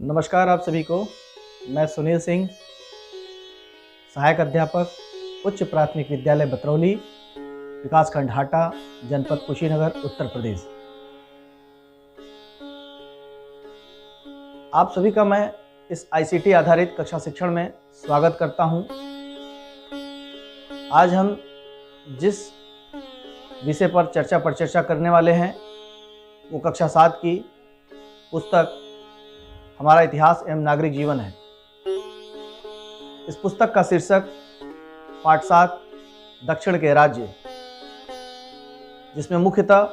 नमस्कार आप सभी को। मैं सुनील सिंह, सहायक अध्यापक, उच्च प्राथमिक विद्यालय बतरौली, विकासखंड हाटा, जनपद कुशीनगर, उत्तर प्रदेश। आप सभी का मैं इस आईसीटी आधारित कक्षा शिक्षण में स्वागत करता हूं। आज हम जिस विषय पर चर्चा करने वाले हैं वो कक्षा 7 की पुस्तक हमारा इतिहास एवं नागरिक जीवन है। इस पुस्तक का शीर्षक पाठ 7 दक्षिण के राज्य, जिसमें मुख्यतः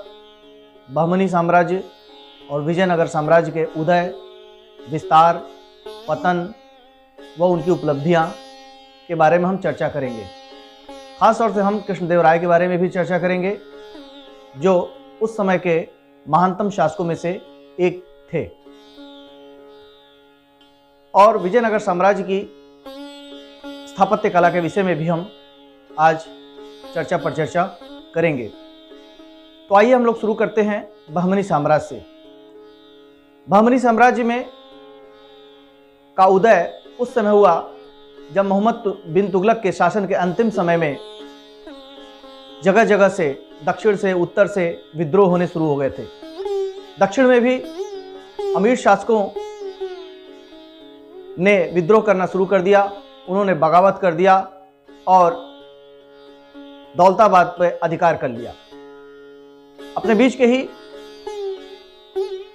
बहमनी साम्राज्य और विजयनगर साम्राज्य के उदय, विस्तार, पतन व उनकी उपलब्धियां के बारे में हम चर्चा करेंगे। खास तौर से हम कृष्णदेवराय के बारे में भी चर्चा करेंगे, जो उस समय के महानतम शासकों में से एक थे, और विजयनगर साम्राज्य की स्थापत्य कला के विषय में भी हम आज चर्चा करेंगे। तो आइए हम लोग शुरू करते हैं बहमनी साम्राज्य से। बहमनी साम्राज्य में का उदय उस समय हुआ जब मोहम्मद बिन तुगलक के शासन के अंतिम समय में जगह जगह से, दक्षिण से, उत्तर से विद्रोह होने शुरू हो गए थे। दक्षिण में भी अमीर शासकों ने विद्रोह करना शुरू कर दिया। उन्होंने बगावत कर दिया और दौलताबाद पर अधिकार कर लिया। अपने बीच के ही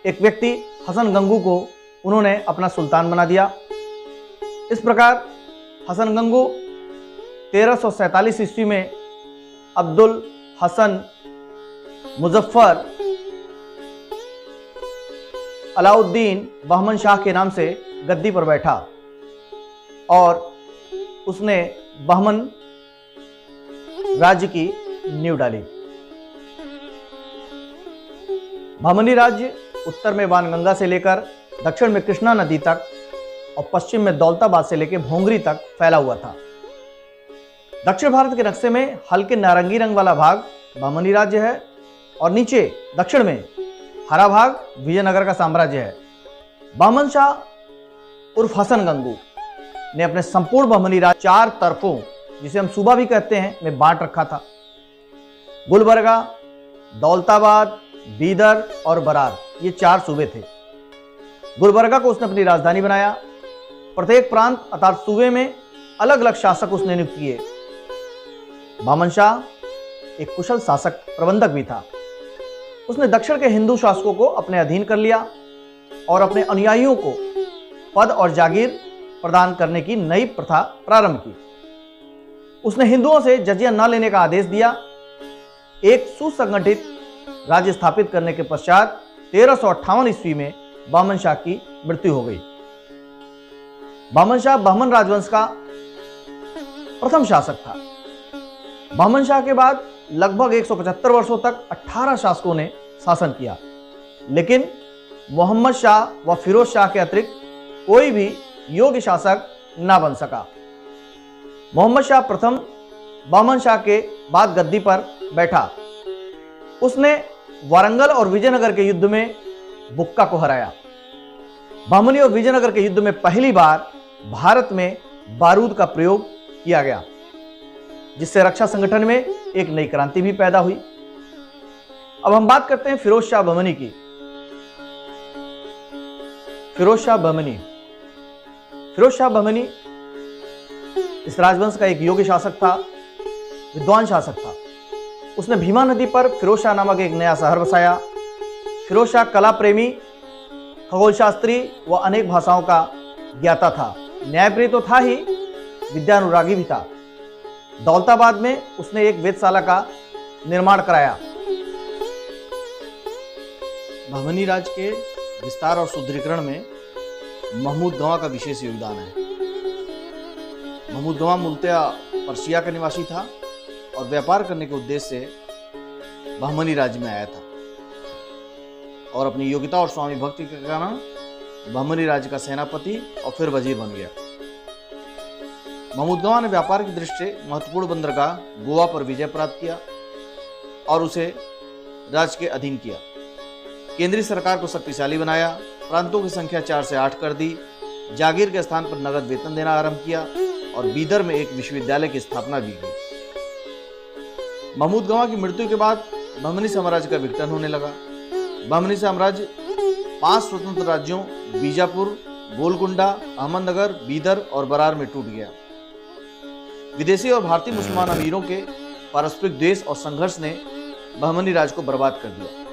एक व्यक्ति हसन गंगू को उन्होंने अपना सुल्तान बना दिया। इस प्रकार हसन गंगू 1347 ईस्वी में अब्दुल हसन मुजफ्फर अलाउद्दीन बहमन शाह के नाम से गद्दी पर बैठा और उसने बहमन राज्य की नींव डाली। बहमनी राज्य उत्तर में बाणगंगा से लेकर दक्षिण में कृष्णा नदी तक और पश्चिम में दौलताबाद से लेकर भोंगरी तक फैला हुआ था। दक्षिण भारत के नक्शे में हल्के नारंगी रंग वाला भाग बहमनी राज्य है और नीचे दक्षिण में हरा भाग विजयनगर का साम्राज्य है। बहमन शाह उर्फ हसन गंगू ने अपने संपूर्ण बहमनी राज्य 4 तरफों, जिसे हम सूबा भी कहते हैं, में बांट रखा था। गुलबर्गा, दौलताबाद, बीदर और बरार, ये 4 सूबे थे। गुलबर्गा को उसने अपनी राजधानी बनाया। प्रत्येक प्रांत अर्थात सूबे में अलग अलग शासक उसने नियुक्त किए। बहमन शाह एक कुशल शासक प्रबंधक भी था। उसने दक्षिण के हिंदू शासकों को अपने अधीन कर लिया और अपने अनुयायियों को पद और जागीर प्रदान करने की नई प्रथा प्रारंभ की। उसने हिंदुओं से जजिया न लेने का आदेश दिया। एक सुसंगठित राज्य स्थापित करने के पश्चात 1358 ईस्वी में बहमन शाह की मृत्यु हो गई। बहमन शाह बहमन राजवंश का प्रथम शासक था। बहमन शाह के बाद लगभग 175 वर्षों तक 18 शासकों ने शासन किया, लेकिन मोहम्मद शाह व फिरोज शाह के अतिरिक्त कोई भी योग्य शासक न बन सका। मोहम्मद शाह प्रथम बहमन शाह के बाद गद्दी पर बैठा। उसने वारंगल और विजयनगर के युद्ध में बुक्का को हराया। बहमनी और विजयनगर के युद्ध में पहली बार भारत में बारूद का प्रयोग किया गया, जिससे रक्षा संगठन में एक नई क्रांति भी पैदा हुई। अब हम बात करते हैं फिरोज शाह बहमनी की। फिरोज शाह बहमनी इस राजवंश का एक योग्य शासक था, विद्वान शासक था। उसने भीमा नदी पर फिरोज शाह नामक एक नया शहर बसाया। फिरोज शाह कला प्रेमी, खगोल शास्त्री व अनेक भाषाओं का ज्ञाता था। न्यायप्रिय तो था ही, विद्यानुरागी भी था। दौलताबाद में उसने एक वेधशाला का निर्माण कराया। बहमनी राज्य के विस्तार और सुदृढ़ीकरण में महमूद गवां का विशेष योगदान है। महमूद गवां मूलतः पर्शिया का निवासी था और व्यापार करने के उद्देश्य से बहमनी राज्य में आया था और अपनी योग्यता और स्वामी भक्ति के कारण बहमनी राज्य का सेनापति और फिर वजीर बन गया। महमूद गवां ने व्यापार की दृष्टि से महत्वपूर्ण बंदरगाह गोवा पर विजय प्राप्त किया और उसे राज्य के अधीन किया। केंद्रीय सरकार को शक्तिशाली बनाया प्रांतों की संख्या 4 से 8 कर दी, जागीर के स्थान पर नगद वेतन देना आरंभ किया और बीदर में एक विश्वविद्यालय की स्थापना भी की। महमूद गवां की मृत्यु के बाद बहमनी साम्राज्य का विघटन होने लगा। बहमनी साम्राज्य 5 स्वतंत्र राज्यों बीजापुर, गोलकुंडा, अहमदनगर, बीदर और बरार में टूट गया। विदेशी और भारतीय मुसलमान अमीरों के पारस्परिक द्वेष और संघर्ष ने बहमनी राज को बर्बाद कर दिया।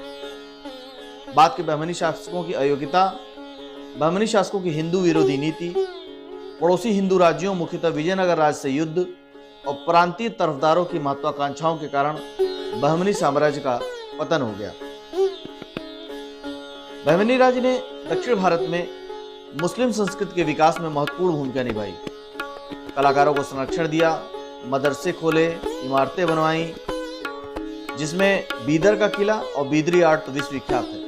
बाद के बहमनी शासकों की अयोग्यता, बहमनी शासकों की हिंदू विरोधी नीति, पड़ोसी हिंदू राज्यों मुख्यतः विजयनगर राज्य से युद्ध और प्रांतीय तरफदारों की महत्वाकांक्षाओं के कारण बहमनी साम्राज्य का पतन हो गया। बहमनी राज्य ने दक्षिण भारत में मुस्लिम संस्कृति के विकास में महत्वपूर्ण भूमिका निभाई। कलाकारों को संरक्षण दिया, मदरसे खोले, इमारतें बनवाई, जिसमें बीदर का किला और बीदरी आर्ट विश्वविख्यात है।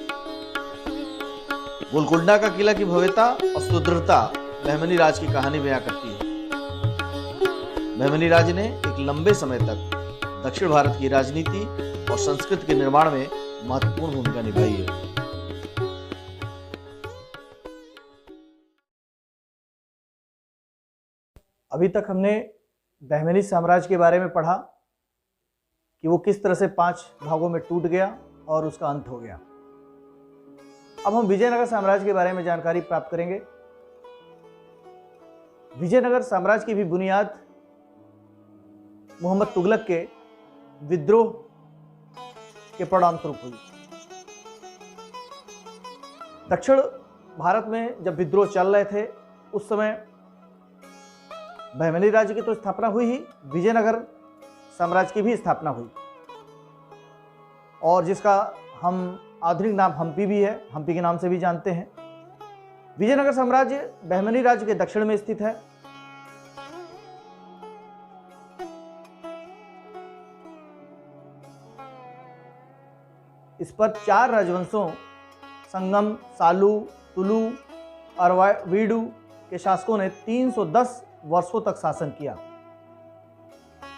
गोलकुंडा का किला की भव्यता और सुदृढ़ता बहमनी राज की कहानी बयां करती है। बहमनी राज ने एक लंबे समय तक दक्षिण भारत की राजनीति और संस्कृति के निर्माण में महत्वपूर्ण भूमिका निभाई है। अभी तक हमने बहमनी साम्राज्य के बारे में पढ़ा कि वो किस तरह से 5 भागों में टूट गया और उसका अंत हो गया। अब हम विजयनगर साम्राज्य के बारे में जानकारी प्राप्त करेंगे। विजयनगर साम्राज्य की भी बुनियाद मोहम्मद तुगलक के विद्रोह के परिणाम स्वरूप हुई। दक्षिण भारत में जब विद्रोह चल रहे थे उस समय बहमनी राज्य की तो स्थापना हुई ही, विजयनगर साम्राज्य की भी स्थापना हुई और जिसका हम आधुनिक नाम हम्पी भी है, हम्पी के नाम से भी जानते हैं। विजयनगर साम्राज्य बहमनी राज्य के दक्षिण में स्थित है। इस पर 4 राजवंशों संगम, सालू, तुलु, अरवावीडु के शासकों ने 310 वर्षों तक शासन किया।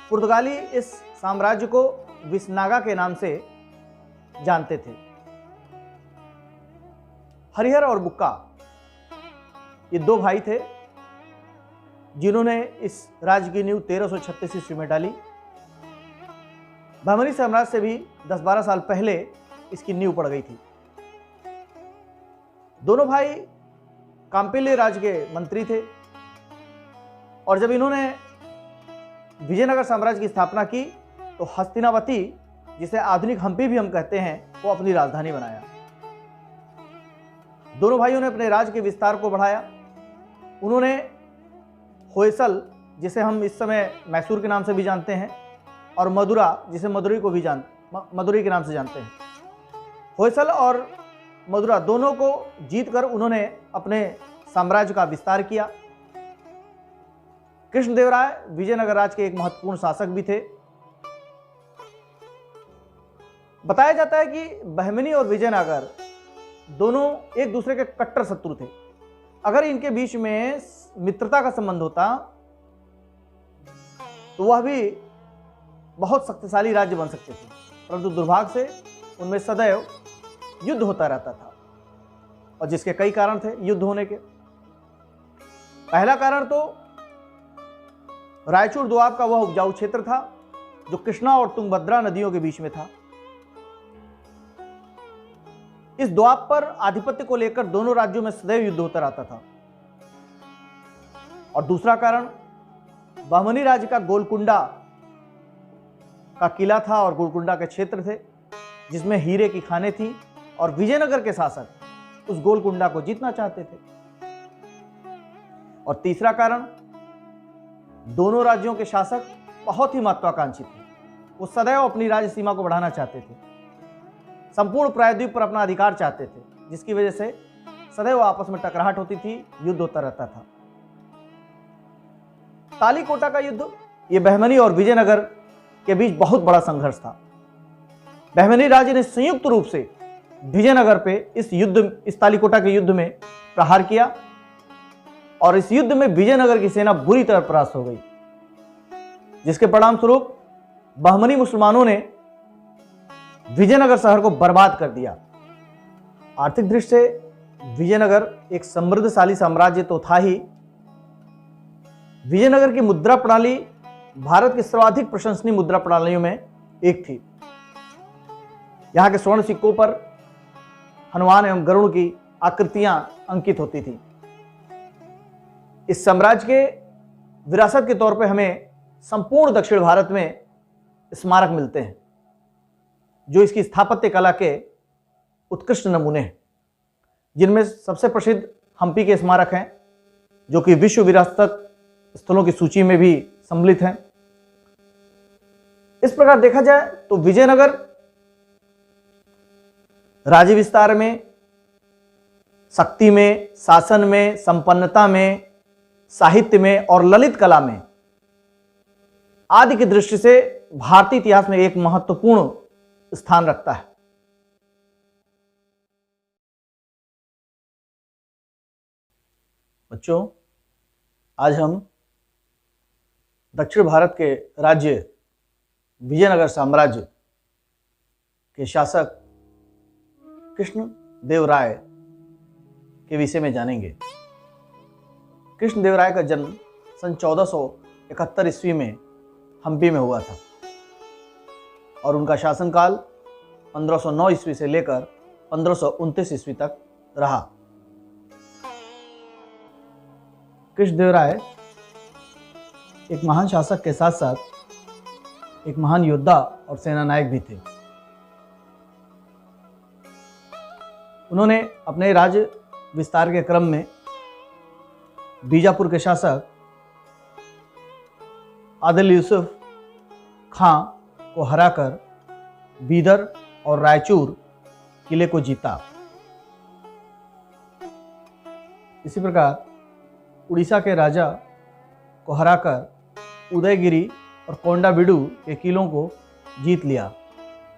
पुर्तगाली इस साम्राज्य को विसनागा के नाम से जानते थे। हरिहर और बुक्का ये 2 भाई थे जिन्होंने इस राज्य की नींव 1336 ईस्वी में डाली। बहमनी साम्राज्य से भी 10-12 साल पहले इसकी नींव पड़ गई थी। दोनों भाई कांपिल्य राज्य के मंत्री थे और जब इन्होंने विजयनगर साम्राज्य की स्थापना की तो हस्तिनावती, जिसे आधुनिक हम्पी भी हम कहते हैं, वो अपनी राजधानी बनाया। दोनों भाइयों ने अपने राज्य के विस्तार को बढ़ाया। उन्होंने होयसल, जिसे हम इस समय मैसूर के नाम से भी जानते हैं, और मदुरा, जिसे मदुरई के नाम से जानते हैं, होयसल और मदुरा दोनों को जीतकर उन्होंने अपने साम्राज्य का विस्तार किया। कृष्णदेवराय विजयनगर राज्य के एक महत्वपूर्ण शासक भी थे। बताया जाता है कि बहमनी और विजयनगर दोनों एक दूसरे के कट्टर शत्रु थे। अगर इनके बीच में मित्रता का संबंध होता तो वह भी बहुत शक्तिशाली राज्य बन सकते थे, परंतु दुर्भाग्य से उनमें सदैव युद्ध होता रहता था और जिसके कई कारण थे युद्ध होने के। पहला कारण तो रायचूर दोआब का वह उपजाऊ क्षेत्र था जो कृष्णा और तुंगभद्रा नदियों के बीच में था। इस दोआब पर आधिपत्य को लेकर दोनों राज्यों में सदैव युद्ध होता रहता था। और दूसरा कारण बहमनी राज्य का गोलकुंडा का किला था और गोलकुंडा के क्षेत्र थे जिसमें हीरे की खानें थी और विजयनगर के शासक उस गोलकुंडा को जीतना चाहते थे। और तीसरा कारण, दोनों राज्यों के शासक बहुत ही महत्वाकांक्षी थे। वो सदैव अपनी राज्य सीमा को बढ़ाना चाहते थे, संपूर्ण प्रायद्वीप पर अपना अधिकार चाहते थे, जिसकी वजह से सदैव आपस में टकराहट होती थी, युद्ध होता रहता था। तालीकोटा का युद्ध, ये बहमनी और विजयनगर के बीच बहुत बड़ा संघर्ष था। बहमनी राज्य ने संयुक्त रूप से विजयनगर पे इस तालीकोटा के युद्ध में प्रहार किया और इस युद्ध में विजयनगर की सेना बुरी तरह परास्त हो गई, जिसके परिणाम स्वरूप बहमनी मुसलमानों ने विजयनगर शहर को बर्बाद कर दिया। आर्थिक दृष्टि से विजयनगर एक समृद्धशाली साम्राज्य तो था ही, विजयनगर की मुद्रा प्रणाली भारत की सर्वाधिक प्रशंसनीय मुद्रा प्रणालियों में एक थी। यहाँ के स्वर्ण सिक्कों पर हनुमान एवं गरुड़ की आकृतियां अंकित होती थी। इस साम्राज्य के विरासत के तौर पर हमें संपूर्ण दक्षिण भारत में स्मारक मिलते हैं, जो इसकी स्थापत्य कला के उत्कृष्ट नमूने हैं, जिनमें सबसे प्रसिद्ध हम्पी के स्मारक हैं, जो कि विश्व विरासत स्थलों की सूची में भी सम्मिलित हैं। इस प्रकार देखा जाए तो विजयनगर राज्य विस्तार में, शक्ति में, शासन में, संपन्नता में, साहित्य में और ललित कला में आदि की दृष्टि से भारतीय इतिहास में एक महत्वपूर्ण स्थान रखता है। बच्चों, आज हम दक्षिण भारत के राज्य विजयनगर साम्राज्य के शासक कृष्णदेवराय के विषय में जानेंगे। कृष्णदेवराय का जन्म सन 1471 ईस्वी में हम्पी में हुआ था और उनका शासनकाल 1509 ईस्वी से लेकर 1529 ईस्वी तक रहा। कृष्णदेवराय एक महान शासक के साथ साथ एक महान योद्धा और सेनानायक भी थे। उन्होंने अपने राज्य विस्तार के क्रम में बीजापुर के शासक आदिल यूसुफ खां को हराकर बीदर और रायचूर किले को जीता। इसी प्रकार उड़ीसा के राजा को हराकर उदयगिरी और कोंडाबिडू के किलों को जीत लिया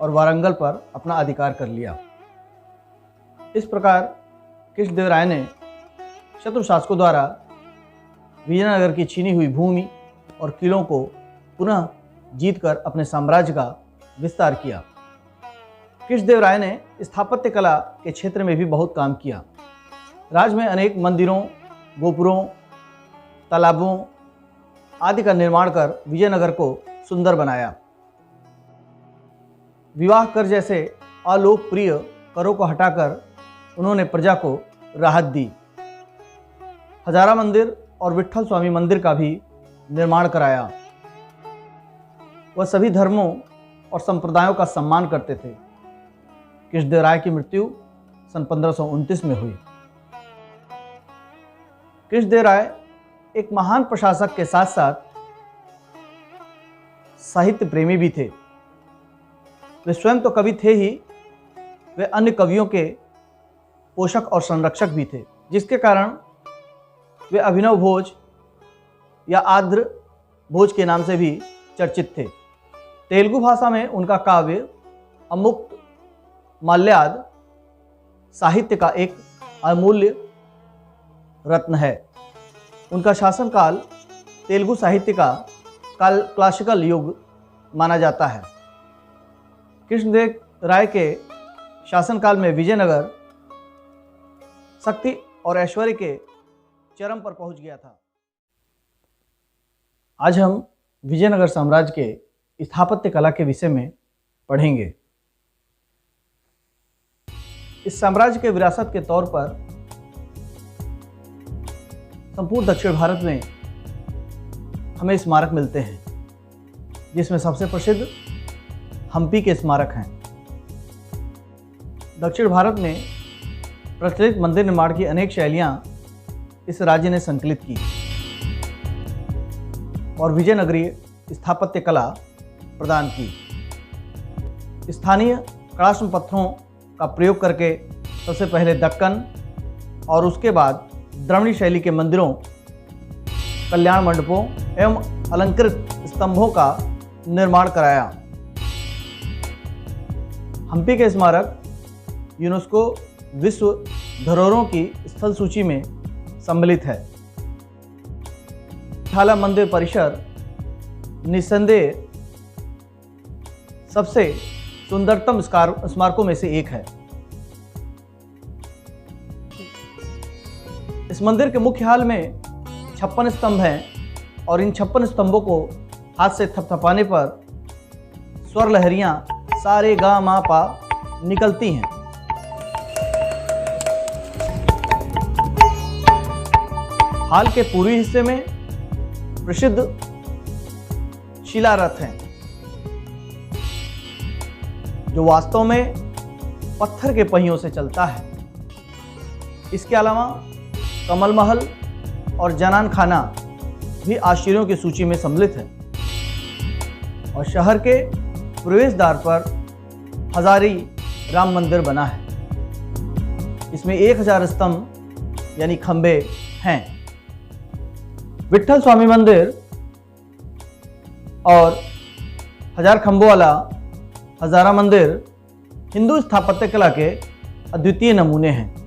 और वारंगल पर अपना अधिकार कर लिया। इस प्रकार कृष्णदेवराय ने शत्रु शासकों द्वारा विजयनगर की छीनी हुई भूमि और किलों को पुनः जीतकर अपने साम्राज्य का विस्तार किया। कृष्णदेवराय ने स्थापत्य कला के क्षेत्र में भी बहुत काम किया। राज्य में अनेक मंदिरों, गोपुरों, तालाबों आदि का निर्माण कर विजयनगर को सुंदर बनाया। विवाह कर जैसे अलोकप्रिय करों को हटाकर उन्होंने प्रजा को राहत दी। हजारा मंदिर और विट्ठल स्वामी मंदिर का भी निर्माण कराया। वह सभी धर्मों और संप्रदायों का सम्मान करते थे। कृष्णदेवराय की मृत्यु सन 1529 में हुई। कृष्णदेवराय एक महान प्रशासक के साथ साथ साहित्य प्रेमी भी थे। वे स्वयं तो कवि थे ही, वे अन्य कवियों के पोषक और संरक्षक भी थे, जिसके कारण वे अभिनव भोज या आर्द्र भोज के नाम से भी चर्चित थे। तेलुगु भाषा में उनका काव्य अमुक्त माल्याद साहित्य का एक अमूल्य रत्न है। उनका शासनकाल तेलुगु साहित्य का क्लासिकल युग माना जाता है। कृष्णदेव राय के शासनकाल में विजयनगर शक्ति और ऐश्वर्य के चरम पर पहुंच गया था। आज हम विजयनगर साम्राज्य के स्थापत्य कला के विषय में पढ़ेंगे। इस साम्राज्य के विरासत के तौर पर संपूर्ण दक्षिण भारत में हमें स्मारक मिलते हैं, जिसमें सबसे प्रसिद्ध हम्पी के स्मारक हैं। दक्षिण भारत में प्रचलित मंदिर निर्माण की अनेक शैलियां इस राज्य ने संकलित की और विजयनगरीय स्थापत्य कला प्रदान की। स्थानीय कड़ाश्म पत्थरों का प्रयोग करके सबसे पहले दक्कन और उसके बाद द्रविड़ शैली के मंदिरों, कल्याण मंडपों एवं अलंकृत स्तंभों का निर्माण कराया। हम्पी के स्मारक यूनेस्को विश्व धरोहरों की स्थल सूची में सम्मिलित है। थाला मंदिर परिसर निस्संदेह सबसे सुंदरतम स्मारकों में से एक है। इस मंदिर के मुख्य हाल में 56 स्तंभ हैं और इन 56 स्तंभों को हाथ से थपथपाने पर स्वर लहरियां सारे गा मा पा निकलती हैं। हाल के पूर्वी हिस्से में प्रसिद्ध शिलारथ हैं जो वास्तव में पत्थर के पहियों से चलता है। इसके अलावा कमल महल और जनान खाना भी आश्चर्यों की सूची में सम्मिलित है और शहर के प्रवेश द्वार पर हजारी राम मंदिर बना है। इसमें 1000 स्तंभ यानी खंबे हैं। विट्ठल स्वामी मंदिर और 1000 खंभों वाला हजारा मंदिर हिंदू स्थापत्य कला के अद्वितीय नमूने हैं।